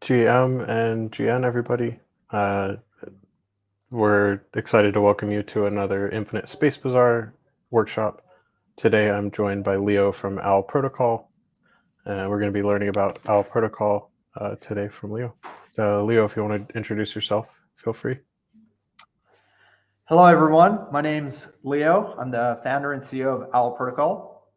GM and GN, everybody. Uh, we're excited to welcome you to another Infinite Space Bazaar workshop. Today I'm joined by Leo from Owl Protocol. We're going to be learning about Owl Protocol today from Leo. Leo, if you want to introduce yourself, feel free. Hello, everyone. My name's Leo. I'm the founder and CEO of Owl Protocol.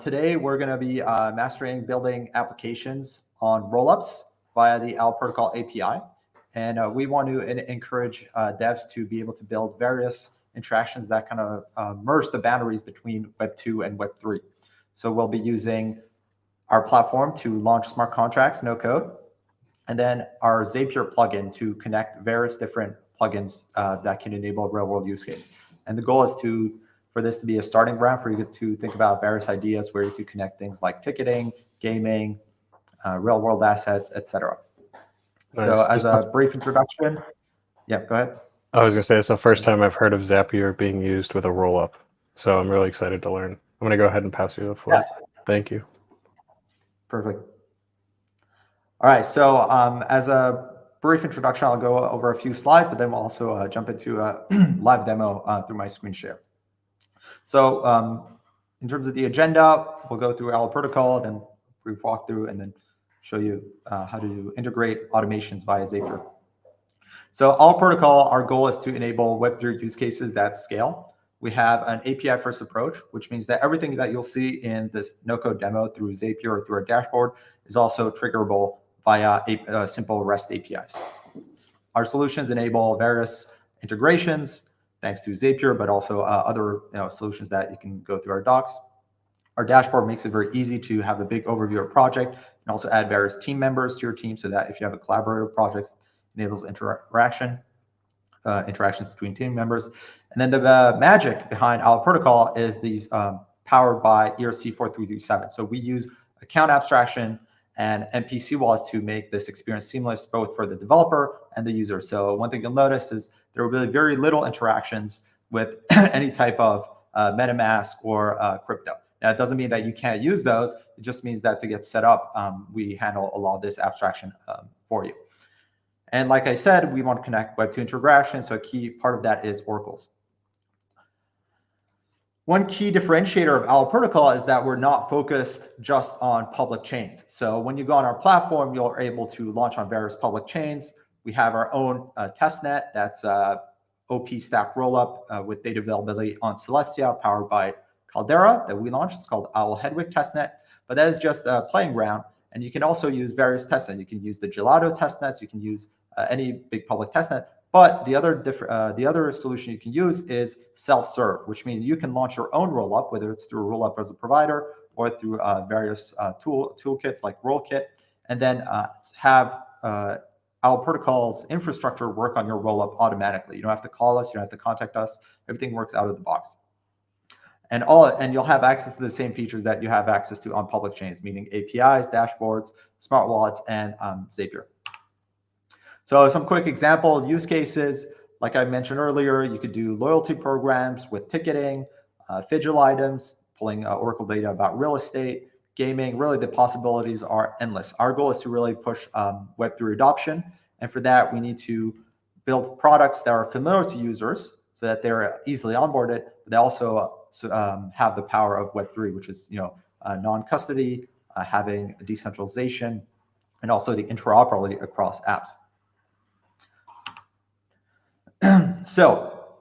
Today, we're going to be mastering building applications on rollups via the Owl Protocol API. And we want to encourage devs to be able to build various interactions that kind of merge the boundaries between Web 2 and Web 3. So we'll be using our platform to launch smart contracts, no code, and then our Zapier plugin to connect various different plugins that can enable real-world use case. And the goal is for this to be a starting ground for you to think about various ideas where you could connect things like ticketing, gaming, real-world assets, etc. Nice. So as a brief introduction, yeah, go ahead. I was going to say it's the first time I've heard of Zapier being used with a rollup, so I'm really excited to learn. I'm going to go ahead and pass you the floor. Yes. Thank you. Perfect. All right, so as a brief introduction, I'll go over a few slides, but then we'll also jump into a live demo through my screen share. So in terms of the agenda, we'll go through Owl Protocol, then brief walkthrough, and then show you how to integrate automations via Zapier. So Owl Protocol, our goal is to enable Web3 use cases that scale. We have an API-first approach, which means that everything that you'll see in this no-code demo through Zapier or through our dashboard is also triggerable via simple REST APIs. Our solutions enable various integrations thanks to Zapier, but also other solutions that you can go through our docs. Our dashboard makes it very easy to have a big overview of a project and also add various team members to your team so that if you have a collaborative project, it enables interactions between team members. And then the magic behind Owl Protocol is these powered by ERC-4337. So we use account abstraction and MPC wallets to make this experience seamless both for the developer and the user. So one thing you'll notice is there will be very little interactions with any type of MetaMask or crypto. Now, it doesn't mean that you can't use those. It just means that to get set up, we handle a lot of this abstraction for you. And like I said, we want to connect Web2 integrations. So a key part of that is oracles. One key differentiator of Owl Protocol is that we're not focused just on public chains. So when you go on our platform, you're able to launch on various public chains. We have our own testnet that's OP stack rollup with data availability on Celestia, powered by Caldera that we launched. It's called Owl Hedwig testnet, but that is just a playing ground. And you can also use various testnets. You can use the Gelato testnets. You can use any big public testnet. But the other solution you can use is self-serve, which means you can launch your own rollup, whether it's through a rollup as a provider or through various toolkits like Rollkit, and then have Owl Protocol's infrastructure work on your rollup automatically. You don't have to call us. You don't have to contact us. Everything works out of the box. And you'll have access to the same features that you have access to on public chains, meaning APIs, dashboards, smart wallets, and Zapier. So some quick examples, use cases, like I mentioned earlier, you could do loyalty programs with ticketing, Fidget items, pulling Oracle data about real estate, gaming. Really, the possibilities are endless. Our goal is to really push Web3 adoption. And for that, we need to build products that are familiar to users so that they're easily onboarded, but they also have the power of Web3, which is non-custody, having decentralization, and also the interoperability across apps. So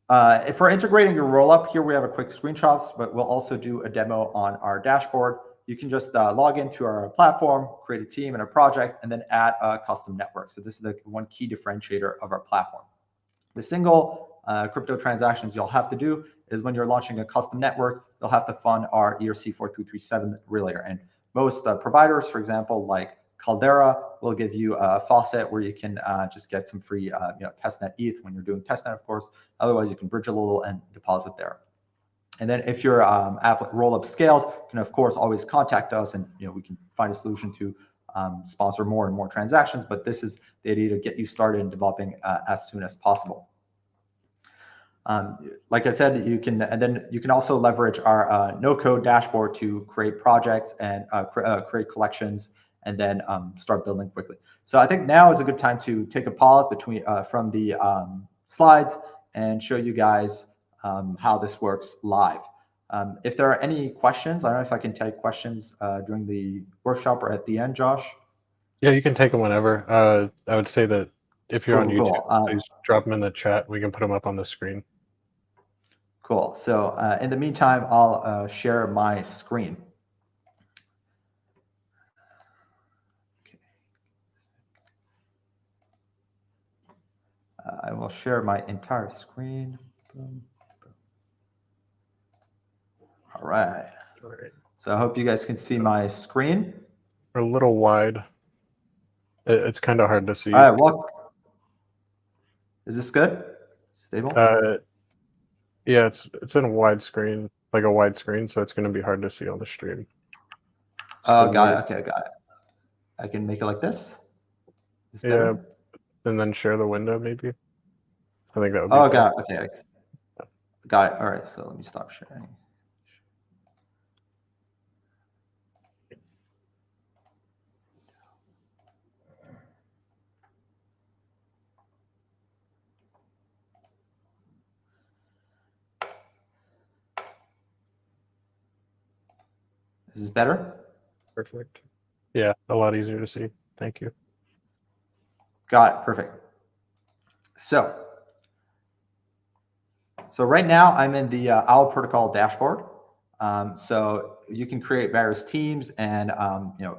if we're integrating your rollup, here we have a quick screenshots, but we'll also do a demo on our dashboard. You can just log into our platform, create a team and a project, and then add a custom network. So this is the one key differentiator of our platform. The single crypto transactions you'll have to do is when you're launching a custom network, you'll have to fund our ERC-4337 relayer. And most providers, for example, like Caldera, will give you a faucet where you can just get some free testnet ETH when you're doing testnet, of course. Otherwise, you can bridge a little and deposit there. And then if your app rollup scales, you can, of course, always contact us, and we can find a solution to sponsor more and more transactions. But this is the idea to get you started in developing as soon as possible. Like I said, you can also leverage our no-code dashboard to create projects and create collections and then start building quickly. So I think now is a good time to take a pause between from the slides and show you guys how this works live. If there are any questions, I don't know if I can take questions during the workshop or at the end, Josh. Yeah, you can take them whenever. I would say that if you're on YouTube, please drop them in the chat. We can put them up on the screen. Cool. So in the meantime, I'll share my screen. Okay. I will share my entire screen. Boom. All right. All right. So I hope you guys can see my screen. We're a little wide. It's kind of hard to see. All right. Well, is this good? Stable? Yeah, it's in a wide screen, like a wide screen, so it's going to be hard to see on the stream. Oh, got it. Okay, got it. I can make it like this. Yeah, and then share the window, maybe. I think that would be. Oh, got it. Okay, got it. All right, so let me stop sharing. This is better? Perfect. Yeah, a lot easier to see. Thank you. Got it. Perfect. So right now I'm in the OWL protocol dashboard. So you can create various teams and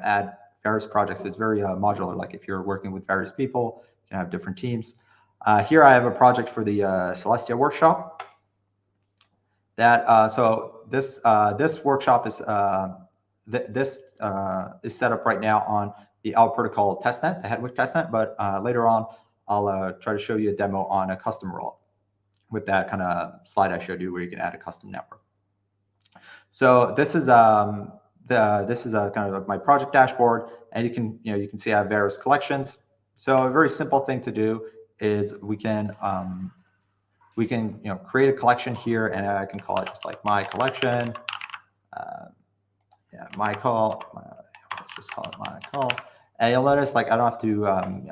add various projects. It's very modular. Like if you're working with various people, you can have different teams. Here I have a project for the Celestia workshop. So this workshop is is set up right now on the OWL protocol testnet, the Hedwig testnet. But later on, I'll try to show you a demo on a custom rollup with that kind of slide I showed you, where you can add a custom network. So this is kind of my project dashboard, and you can see I have various collections. So a very simple thing to do is we can create a collection here, and I can call it just like my collection. Let's just call it my call. And you'll notice like I don't have to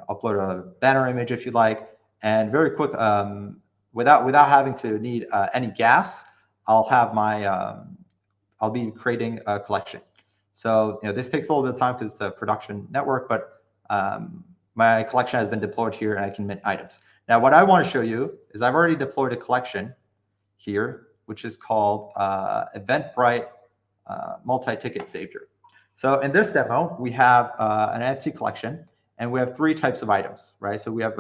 upload a banner image if you like, and very quick without having to need any gas, I'll have my I'll be creating a collection. So this takes a little bit of time because it's a production network, but my collection has been deployed here, and I can mint items. Now, what I want to show you is I've already deployed a collection here, which is called Eventbrite multi-ticket Zapier. So in this demo, we have an NFT collection, and we have 3 types of items, right? So we have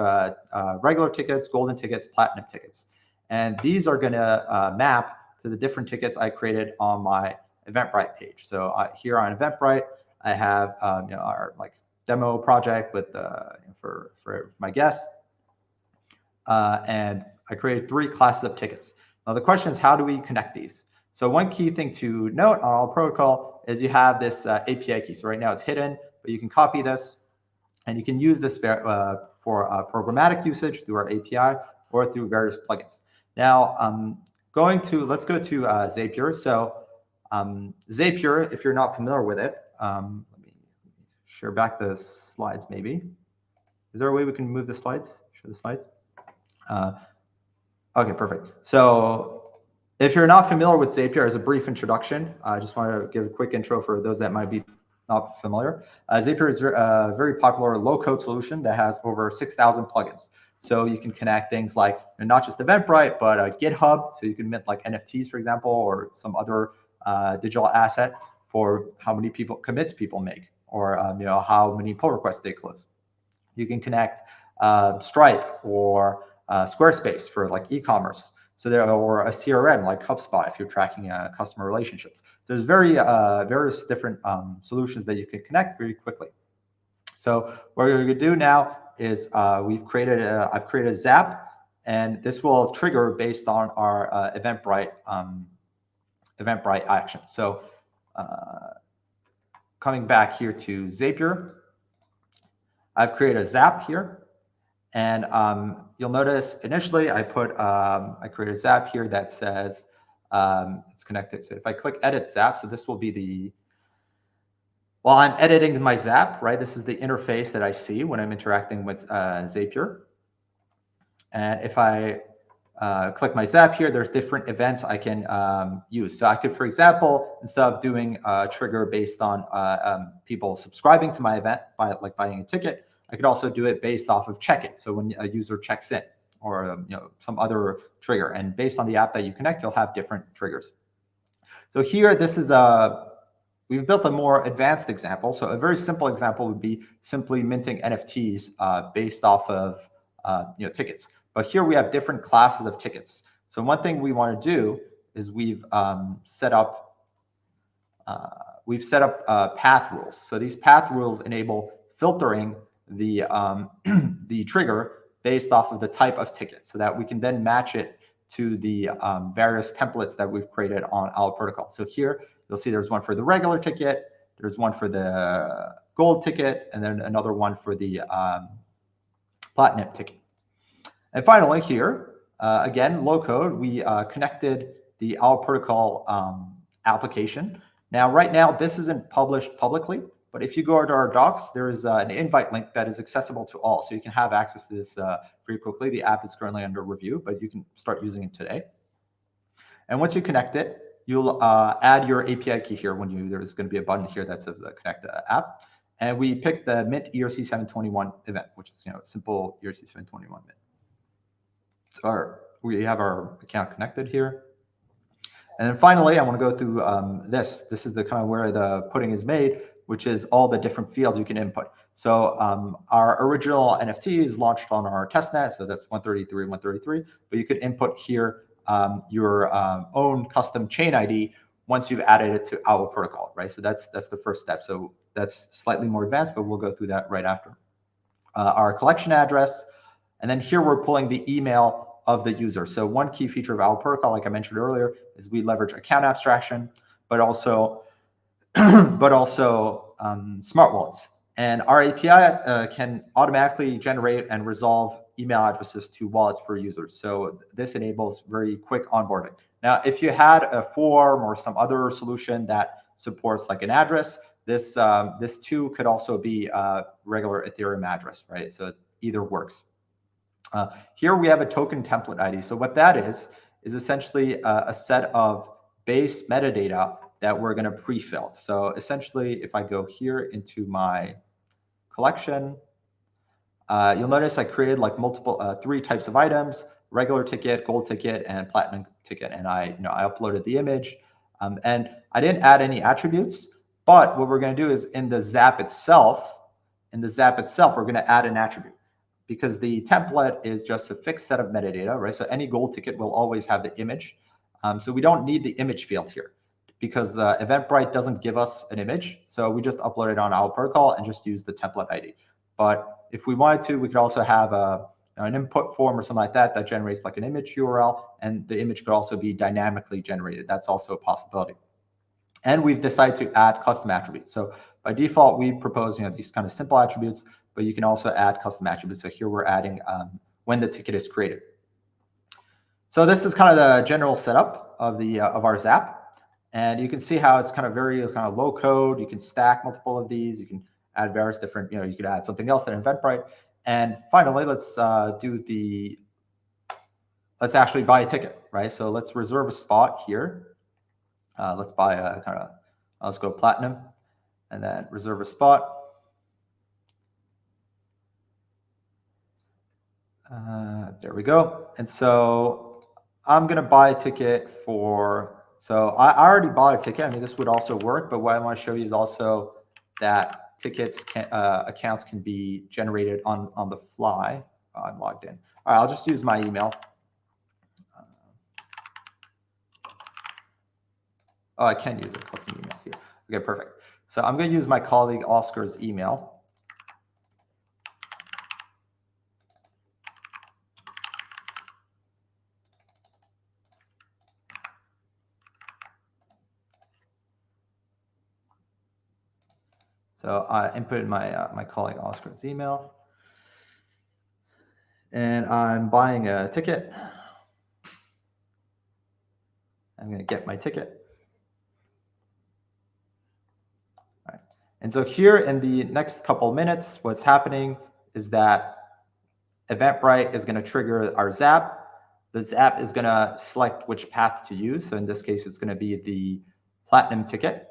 regular tickets, golden tickets, platinum tickets. And these are going to map to the different tickets I created on my Eventbrite page. So here on Eventbrite, I have our like demo project with for my guests, and I created 3 classes of tickets. Now the question is, how do we connect these? So one key thing to note on our protocol is you have this API key. So right now it's hidden, but you can copy this, and you can use this for programmatic usage through our API or through various plugins. Now, let's go to Zapier. So Zapier, if you're not familiar with it, let me share back the slides maybe. Is there a way we can move the slides? Show the slides? Okay, perfect. So if you're not familiar with Zapier, as a brief introduction, I just want to give a quick intro for those that might be not familiar. Zapier is a very popular low-code solution that has over 6,000 plugins. So you can connect things like not just Eventbrite, but GitHub. So you can mint like NFTs, for example, or some other digital asset for how many commits people make, or how many pull requests they close. You can connect Stripe or Squarespace for like e-commerce. So or a CRM like HubSpot if you're tracking customer relationships. So there's various different solutions that you can connect very quickly. So what we're going to do now is I've created a Zap, and this will trigger based on our Eventbrite action. So coming back here to Zapier, I've created a Zap here. And you'll notice initially I created a Zap here that says it's connected. So if I click Edit Zap, so this will be Well, I'm editing my Zap, right? This is the interface that I see when I'm interacting with Zapier. And if I click my Zap here, there's different events I can use. So I could, for example, instead of doing a trigger based on people subscribing to my event, by like buying a ticket, I could also do it based off of check-in. So when a user checks in, or some other trigger, and based on the app that you connect, you'll have different triggers. So here, this is we've built a more advanced example. So a very simple example would be simply minting NFTs based off of tickets. But here we have different classes of tickets. So one thing we want to do is we've set up path rules. So these path rules enable filtering the the trigger based off of the type of ticket, so that we can then match it to the various templates that we've created on our protocol. So here you'll see there's one for the regular ticket, there's one for the gold ticket, and then another one for the platinum ticket. And finally here, again, low code, we connected the our protocol application. Now, right now, this isn't published publicly, but if you go to our docs, there is an invite link that is accessible to all. So you can have access to this pretty quickly. The app is currently under review, but you can start using it today. And once you connect it, you'll add your API key here there's going to be a button here that says connect the app. And we picked the Mint ERC 721 event, which is simple ERC 721 Mint. So we have our account connected here. And then finally, I want to go through this. This is the kind of where the pudding is made, which is all the different fields you can input. So our original NFT is launched on our testnet, so that's 133, but you could input here your own custom chain ID once you've added it to our protocol, right? So that's the first step. So that's slightly more advanced, but we'll go through that right after. Our collection address, and then here we're pulling the email of the user. So one key feature of our protocol, like I mentioned earlier, is we leverage account abstraction, but also smart wallets. And our API can automatically generate and resolve email addresses to wallets for users. So this enables very quick onboarding. Now, if you had a form or some other solution that supports like an address, this too could also be a regular Ethereum address, right? So either works. Here we have a token template ID. So what that is essentially a set of base metadata that we're going to pre-fill. So essentially, if I go here into my collection, you'll notice I created like multiple 3 types of items: regular ticket, gold ticket, and platinum ticket. And I uploaded the image, and I didn't add any attributes. But what we're going to do is in the Zap itself, we're going to add an attribute, because the template is just a fixed set of metadata, right? So any gold ticket will always have the image. So we don't need the image field here, because Eventbrite doesn't give us an image. So we just upload it on our protocol and just use the template ID. But if we wanted to, we could also have an input form or something like that that generates like an image URL, and the image could also be dynamically generated. That's also a possibility. And we've decided to add custom attributes. So by default, we propose these kind of simple attributes, but you can also add custom attributes. So here we're adding when the ticket is created. So this is kind of the general setup of our Zap, and you can see how it's kind of very kind of low code. You can stack multiple of these. You can add various different. You could add something else in Eventbrite. And finally, let's actually buy a ticket, right? So let's reserve a spot here. Let's buy let's go platinum, and then reserve a spot. There we go. And so I'm going to buy a ticket so I already bought a ticket. I mean, this would also work, but what I want to show you is also that accounts can be generated on the fly. I'm logged in. All right, I'll just use my email. Oh, I can use a custom email here. Okay, perfect. So I'm going to use my colleague Oscar's email. So I inputted my colleague Oscar's email, and I'm buying a ticket. I'm going to get my ticket. All right. And so here in the next couple of minutes, what's happening is that Eventbrite is going to trigger our Zap. The Zap is going to select which path to use. So in this case, it's going to be the Platinum ticket.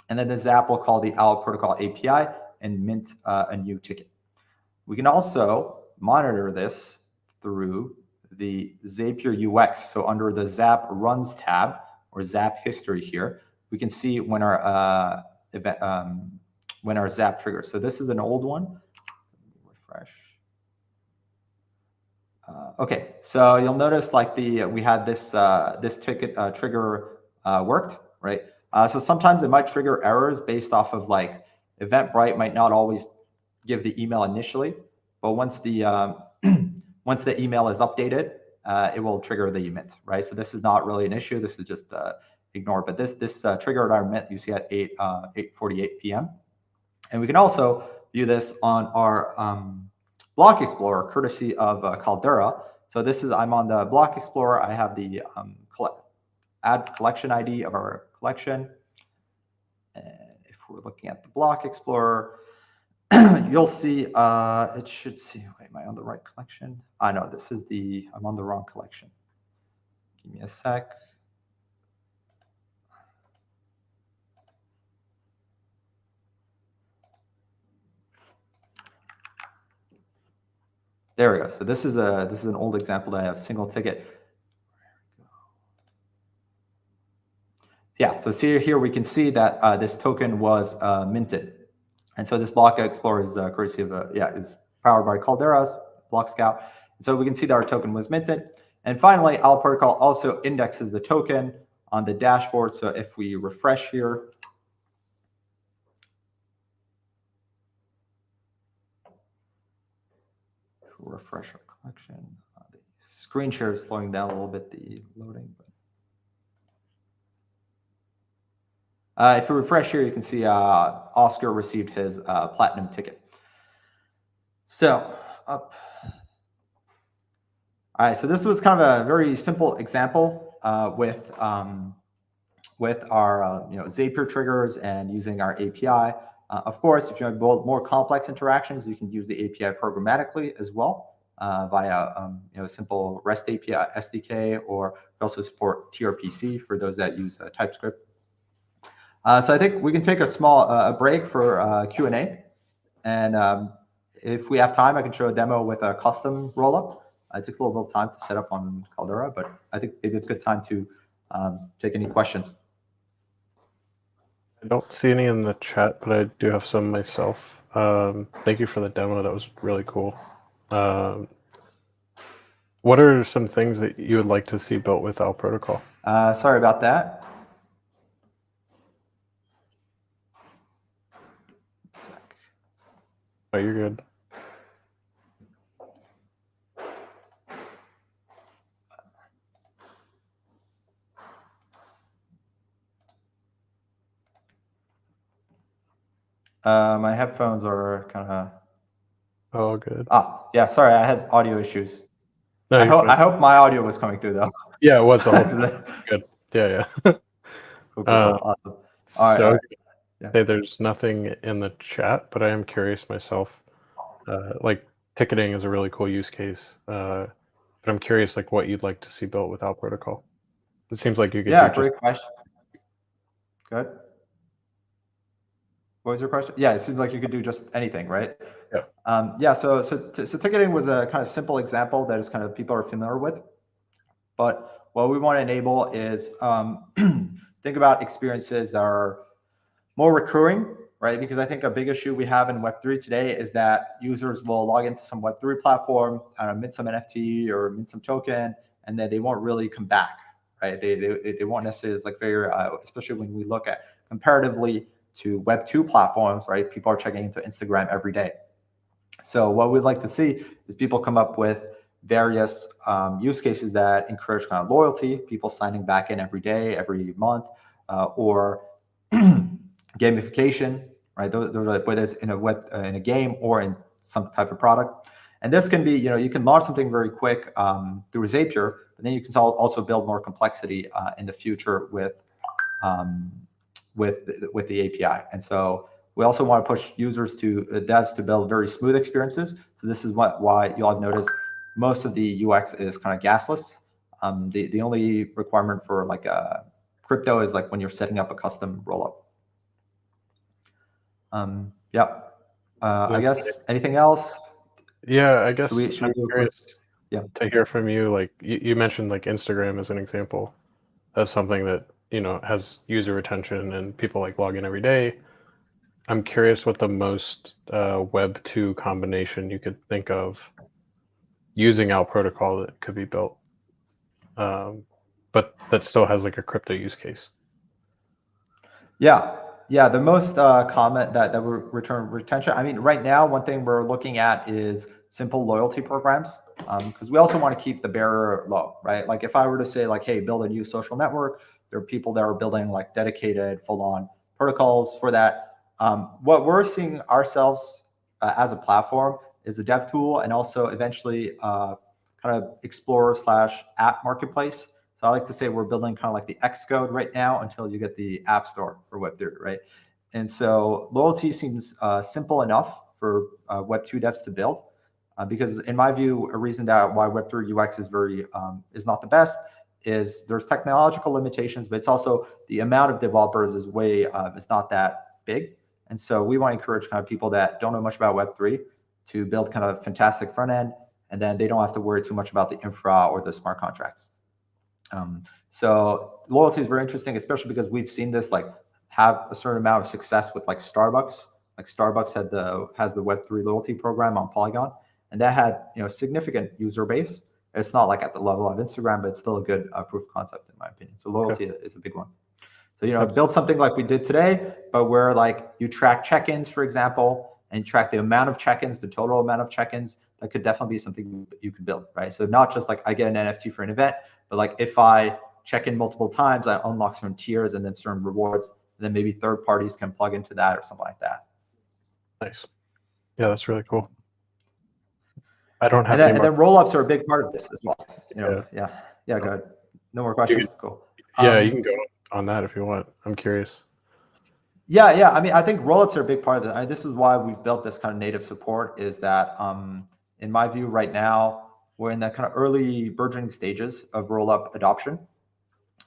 And then the Zap will call the OWL protocol API and mint a new ticket. We can also monitor this through the Zapier UX. So under the Zap Runs tab or Zap History here, we can see when our Zap triggers. So this is an old one. Refresh. Okay, so you'll notice like we had this this ticket trigger worked, right? So sometimes it might trigger errors based off of like Eventbrite might not always give the email initially, but once the once the email is updated, it will trigger the mint, right? So this is not really an issue. This is just ignore. But this triggered our mint you see at 8:48 p.m. And we can also view this on our Block Explorer, courtesy of Caldera. So this is I'm on the Block Explorer. I have the add collection ID of our collection. And if we're looking at the Block Explorer, you'll see it should see. Wait, am I on the right collection? No, this is I'm on the wrong collection. Give me a sec. There we go. So this is an old example that I have single ticket. Yeah, so see here we can see that this token was minted. And so this Block Explorer is courtesy of is powered by Caldera's Block Scout. And so we can see that our token was minted. And finally, OWL protocol also indexes the token on the dashboard. So if we refresh here, refresh our collection. The screen share is slowing down a little bit, the loading. If we refresh here, you can see Oscar received his platinum ticket. So up. All right, so this was kind of a very simple example with our Zapier triggers and using our API. Of course, if you have more complex interactions, you can use the API programmatically as well via simple REST API SDK, or we also support gRPC for those that use TypeScript. So I think we can take a small break for Q&A, and if we have time, I can show a demo with a custom rollup. It takes a little bit of time to set up on Caldera, but I think maybe it's a good time to take any questions. I don't see any in the chat, but I do have some myself. Thank you for the demo. That was really cool. What are some things that you would like to see built with OWL protocol? Sorry about that. Oh, you're good. My headphones are kind of. Oh, good. Yeah. Sorry, I had audio issues. No, I hope my audio was coming through though. Yeah, it was all good. Yeah. Cool. Awesome. All so, right. Yeah. Hey, there's nothing in the chat, but I am curious myself. Like ticketing is a really cool use case, but I'm curious, like what you'd like to see built with OWL protocol. It seems like you could. Yeah, great question. Good. What was your question? Yeah, it seems like you could do just anything, right? Yeah. So ticketing was a kind of simple example that is kind of people are familiar with. But what we want to enable is think about experiences that are more recurring, right? Because I think a big issue we have in Web3 today is that users will log into some Web3 platform, mint some NFT or mint some token, and then they won't really come back, right? They won't necessarily, it's like very, especially when we look at comparatively to Web2 platforms, right? People are checking into Instagram every day. So what we'd like to see is people come up with various use cases that encourage kind of loyalty, people signing back in every day, every month, or gamification, right? Those are, whether it's in a game or in some type of product. And this can be, you can launch something very quick through Zapier, but then you can also build more complexity in the future with the API. And so We also want to push users to devs to build very smooth experiences. So this is why you'll have noticed most of the UX is kind of gasless. The only requirement for like crypto is like when you're setting up a custom rollup. Yeah. I guess anything else? Yeah, I guess Should I'm we curious yeah. to hear from you. Like you mentioned, like Instagram as an example of something that has user retention and people like log in every day. I'm curious what the most Web 2 combination you could think of using OWL protocol that could be built, but that still has like a crypto use case. Yeah, yeah. The most comment that will return retention. I mean, right now, one thing we're looking at is simple loyalty programs, because we also want to keep the barrier low, right? Like if I were to say like, hey, build a new social network, there are people that are building like dedicated full-on protocols for that. What we're seeing ourselves as a platform is a dev tool and also eventually kind of explorer / app marketplace. So I like to say we're building kind of like the Xcode right now until you get the App Store for Web3, right? And so loyalty seems simple enough for Web2 devs to build, because in my view, a reason that why Web3 UX is is not the best is there's technological limitations, but it's also the amount of developers is it's not that big. And so we want to encourage kind of people that don't know much about Web3 to build kind of fantastic front end, and then they don't have to worry too much about the infra or the smart contracts. So loyalty is very interesting, especially because we've seen this like have a certain amount of success with like Starbucks. Like Starbucks has the Web3 loyalty program on Polygon, and that had significant user base. It's not like at the level of Instagram, but it's still a good proof of concept in my opinion. So loyalty is a big one. So build something like we did today, but where like you track check-ins, for example, and track the amount of check-ins, the total amount of check-ins. That could definitely be something you could build, right? So not just like I get an NFT for an event, but like if I check in multiple times, I unlock certain tiers and then certain rewards, and then maybe third parties can plug into that or something like that. Nice. Yeah, that's really cool. I don't have and then rollups are a big part of this as well. Yeah. Go ahead. No more questions. Cool. Yeah, you can go on that if you want. I'm curious. Yeah. I mean, I think rollups are a big part of it. This is why we've built this kind of native support. Is that in my view, right now we're in the kind of early burgeoning stages of rollup adoption,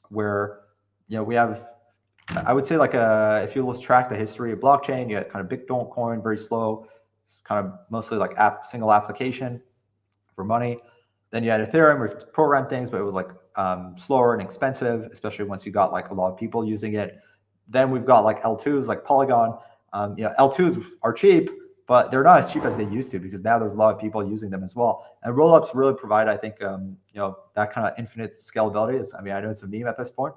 where we have, I would say, like if you track the history of blockchain, you had kind of Bitcoin, very slow, kind of mostly like single application for money. Then you had Ethereum, where you could program things, but it was like slower and expensive, especially once you got like a lot of people using it. Then we've got like L2s, like Polygon. L2s are cheap, but they're not as cheap as they used to, because now there's a lot of people using them as well. And rollups really provide, I think, that kind of infinite scalability. I know it's a meme at this point.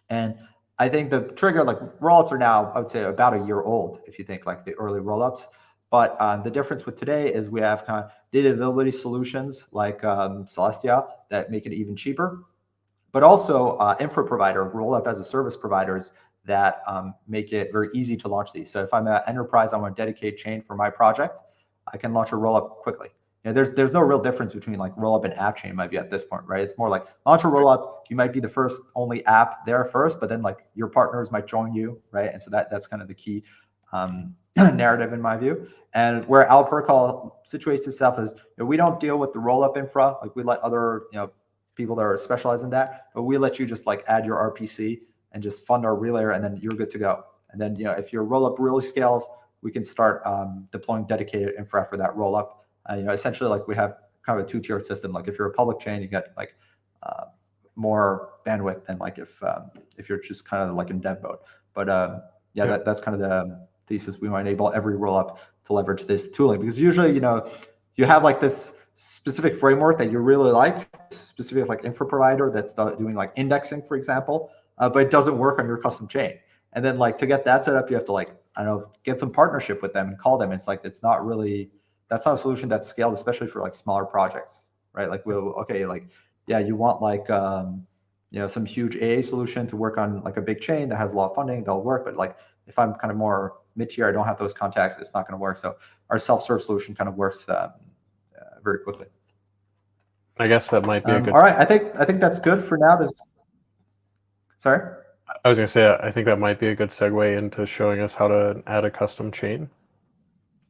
And I think the trigger, like rollups are now, I would say, about a year old, if you think like the early rollups. But the difference with today is we have kind of data availability solutions like Celestia that make it even cheaper, but also infra provider, rollup as a service providers that make it very easy to launch these. So if I'm an enterprise, I want to dedicate chain for my project, I can launch a rollup quickly. There's no real difference between like rollup and app chain might be at this point, right? It's more like launch a rollup. You might be the first only app there first, but then like your partners might join you, right? And so that's kind of the key narrative in my view. And where OWL protocol situates itself is we don't deal with the rollup infra. Like we let other people that are specialized in that, but we let you just like add your RPC and just fund our relayer, and then you're good to go. And then if your rollup really scales, we can start deploying dedicated infra for that rollup. Essentially, like we have kind of a two-tier system. Like if you're a public chain, you get like more bandwidth than like if you're just kind of like in dev mode. But that's kind of the thesis. We want to enable every rollup to leverage this tooling, because usually you have like this specific framework that you really like, specific like infra provider that's doing like indexing, for example, but it doesn't work on your custom chain. And then like to get that set up, you have to like get some partnership with them and call them. It's like that's not a solution that's scaled, especially for like smaller projects, right? Like you want like some huge AA solution to work on like a big chain that has a lot of funding, that'll work. But like if I'm kind of more mid-tier, I don't have those contacts, it's not going to work. So our self-serve solution kind of works very quickly. I guess that might be a good. All right, I think that's good for now. Sorry. I was going to say, I think that might be a good segue into showing us how to add a custom chain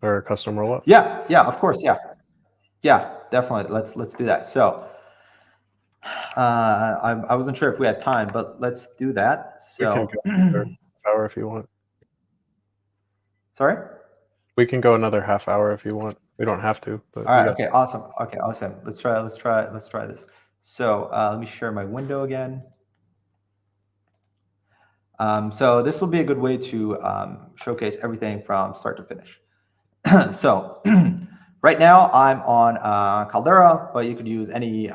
or a custom rollup. Yeah, of course, yeah, definitely. Let's do that. So I wasn't sure if we had time, but let's do that. We can So go another half hour if you want. sorry. We can go another half hour if you want. We don't have to, but All we right. got. Okay. Awesome. Okay. Awesome. Let's try this. So let me share my window again. So this will be a good way to showcase everything from start to finish. So right now I'm on Caldera, but you could use any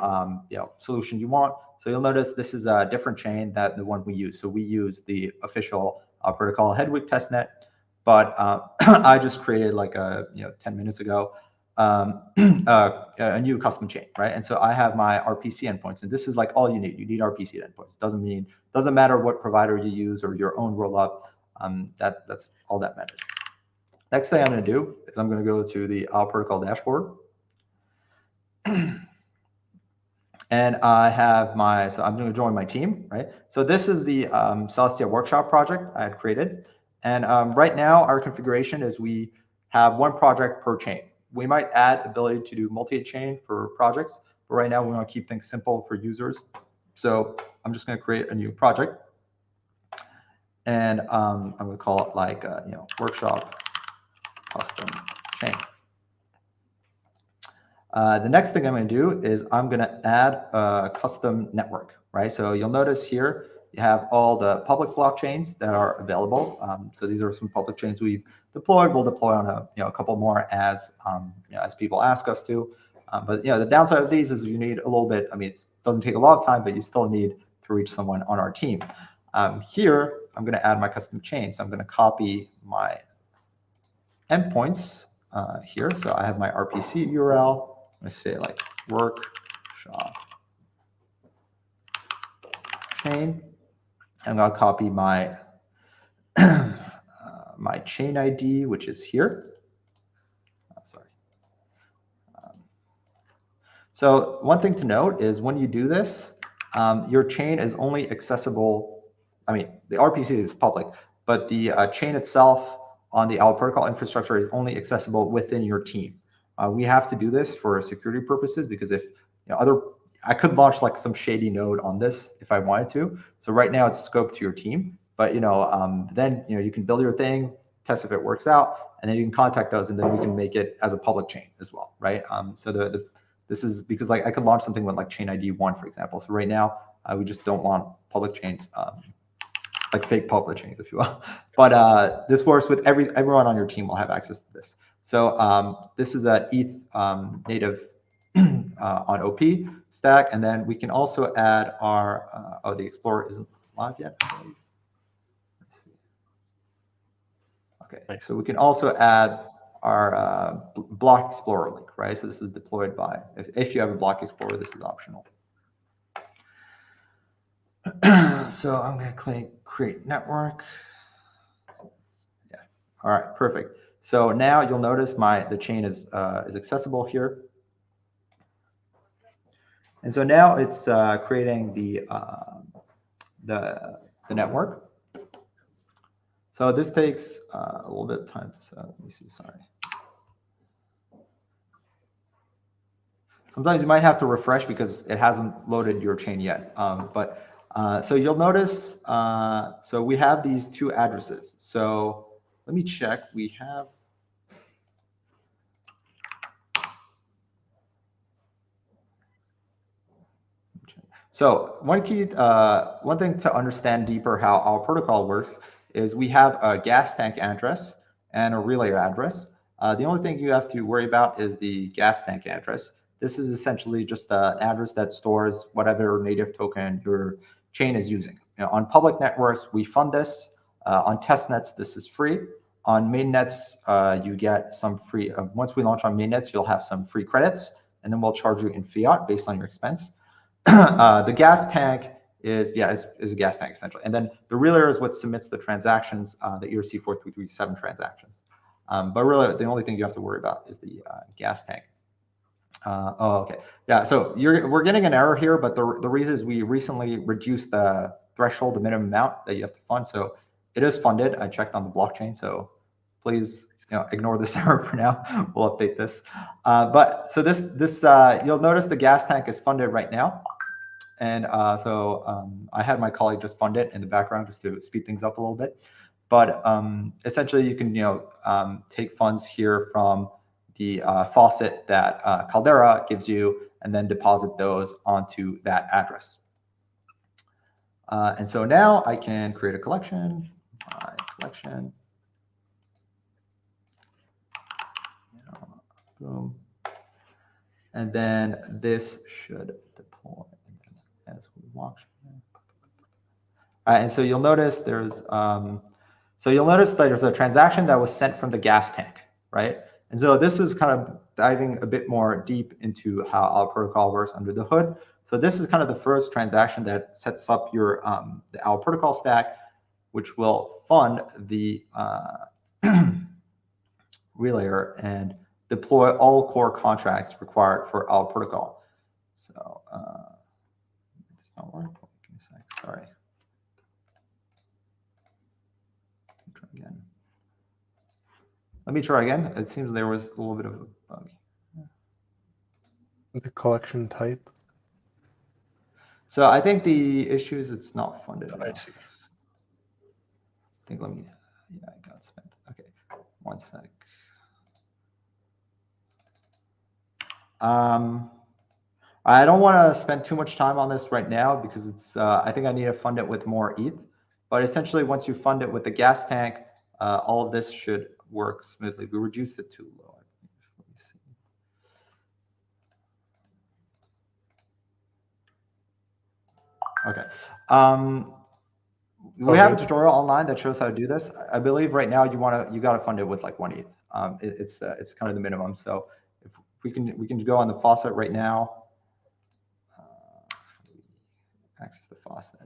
solution you want. So you'll notice this is a different chain than the one we use. So we use the official protocol Hedwig testnet, but I just created like 10 minutes ago a new custom chain, right? And so I have my RPC endpoints, and this is like all you need. You need RPC endpoints. Doesn't matter what provider you use or your own rollup. That's all that matters. Next thing I'm going to do is I'm going to go to the protocol dashboard. And I have so I'm going to join my team, right? So this is the Celestia workshop project I had created. And right now our configuration is we have one project per chain. We might add ability to do multi-chain for projects, but right now we want to keep things simple for users. So I'm just going to create a new project. And I'm going to call it like, workshop custom chain. The next thing I'm going to do is I'm going to add a custom network, right? So you'll notice here you have all the public blockchains that are available. So these are some public chains we've deployed. We'll deploy on a couple more as people ask us to. But the downside of these is you need a little bit. I mean, it doesn't take a lot of time, but you still need to reach someone on our team. Here I'm going to add my custom chain. So I'm going to copy my endpoints here. So I have my RPC URL. I'm going to say like workshop chain. I'm going to copy my my chain ID, which is here. Sorry. So one thing to note is when you do this, your chain is only accessible. I mean, the RPC is public, but the chain itself on the OWL protocol infrastructure is only accessible within your team. We have to do this for security purposes because if I could launch like some shady node on this if I wanted to. So right now it's scoped to your team, but then you can build your thing, test if it works out, and then you can contact us, and then we can make it as a public chain as well, right? So this is because like I could launch something with like chain ID 1, for example. So right now we just don't want public chains. Like fake public chains, if you will. But this works with everyone on your team will have access to this. So this is an ETH native on OP stack. And then we can also add our, the Explorer isn't live yet. Let's see. Okay, so we can also add our Block Explorer link, right? So this is deployed by, if you have a Block Explorer, this is optional. So I'm going to create network. Yeah. All right. Perfect. So now you'll notice the chain is accessible here. And so now it's creating the network. So this takes a little bit of time to set. Let me see. Sorry. Sometimes you might have to refresh because it hasn't loaded your chain yet. So you'll notice, so we have these two addresses. So let me check. We have. So one thing to understand deeper how our protocol works is we have a gas tank address and a relay address. The only thing you have to worry about is the gas tank address. This is essentially just an address that stores whatever native token your chain is using. On public networks, we fund this. On testnets, this is free. On mainnets, you get some free. Once we launch on mainnets, you'll have some free credits, and then we'll charge you in fiat based on your expense. The gas tank is a gas tank essentially, and then the relay is what submits the transactions, the ERC-4337 transactions. But really, the only thing you have to worry about is the gas tank. Okay. Yeah. So we're getting an error here, but the reason is we recently reduced the threshold, the minimum amount that you have to fund. So it is funded. I checked on the blockchain. So please, ignore this error for now. We'll update this. But so this you'll notice the gas tank is funded right now. And I had my colleague just fund it in the background just to speed things up a little bit. But essentially, you can take funds here from the faucet that Caldera gives you, and then deposit those onto that address. And so now I can create a collection. My collection. Boom. And then this should deploy as we watch. All right, and so you'll notice there's a transaction that was sent from the gas tank, right? And so this is kind of diving a bit more deep into how our protocol works under the hood. So this is kind of the first transaction that sets up your the our protocol stack, which will fund the relayer and deploy all core contracts required for our protocol. So it's not working. Give me a sec. Sorry. Try again. Let me try again. It seems there was a little bit of a bug. The collection type. So I think the issue is it's not funded. I see. I think let me. Yeah, I got spent. Okay, one sec. I don't want to spend too much time on this right now because it's. I think I need to fund it with more ETH. But essentially, once you fund it with the gas tank, all of this should work smoothly. We reduced it too low. Let me see. Okay. We have a tutorial online that shows how to do this. I believe right now you got to fund it with like 1 ETH. It's kind of the minimum. So if we can go on the faucet right now. Access the faucet.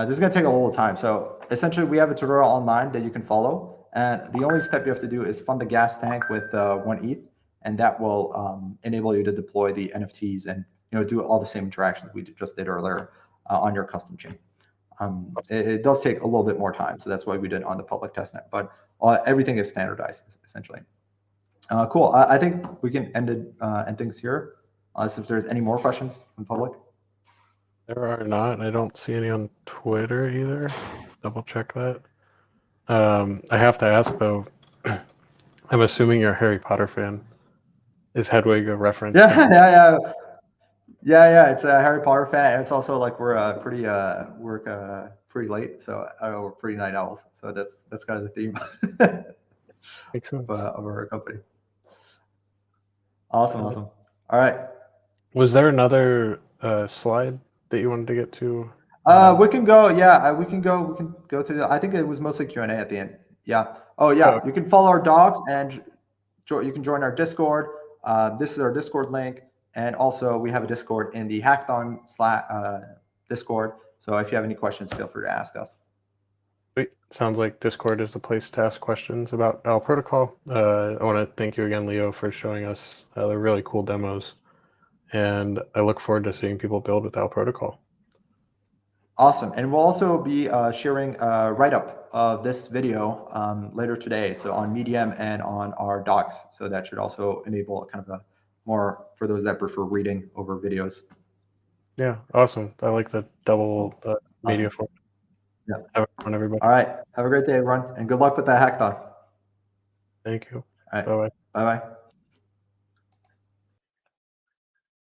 This is going to take a little time. So essentially, we have a tutorial online that you can follow. And the only step you have to do is fund the gas tank with 1 ETH. And that will enable you to deploy the NFTs and do all the same interactions we just did earlier on your custom chain. It does take a little bit more time. So that's why we did it on the public testnet. But everything is standardized, essentially. Cool. I think we can end things here. Unless if there's any more questions in public. There are not. I don't see any on Twitter either. Double check that. I have to ask though. I'm assuming you're a Harry Potter fan. Is Hedwig a reference? Yeah. It's a Harry Potter fan. And it's also like we're pretty late, so we're pretty night owls. So that's kind of the theme Makes sense. of our company. Awesome. All right. Was there another slide that you wanted to get to? We can go. Yeah, we can go through. I think it was mostly Q&A at the end. Yeah. Oh yeah. You can follow our docs and you can join our Discord. This is our Discord link, and also we have a Discord in the Hackathon Discord. So if you have any questions, feel free to ask us. Sweet. Sounds like Discord is the place to ask questions about our protocol. I want to thank you again, Leo, for showing us the really cool demos. And I look forward to seeing people build with our protocol. Awesome. And we'll also be sharing a write-up of this video later today. So on Medium and on our docs. So that should also enable kind of a more for those that prefer reading over videos. Yeah, awesome. I like the double media form. Yeah. Have fun, everybody. All right. Have a great day, everyone. And good luck with that hackathon. Thank you. All right. Bye-bye. Bye-bye.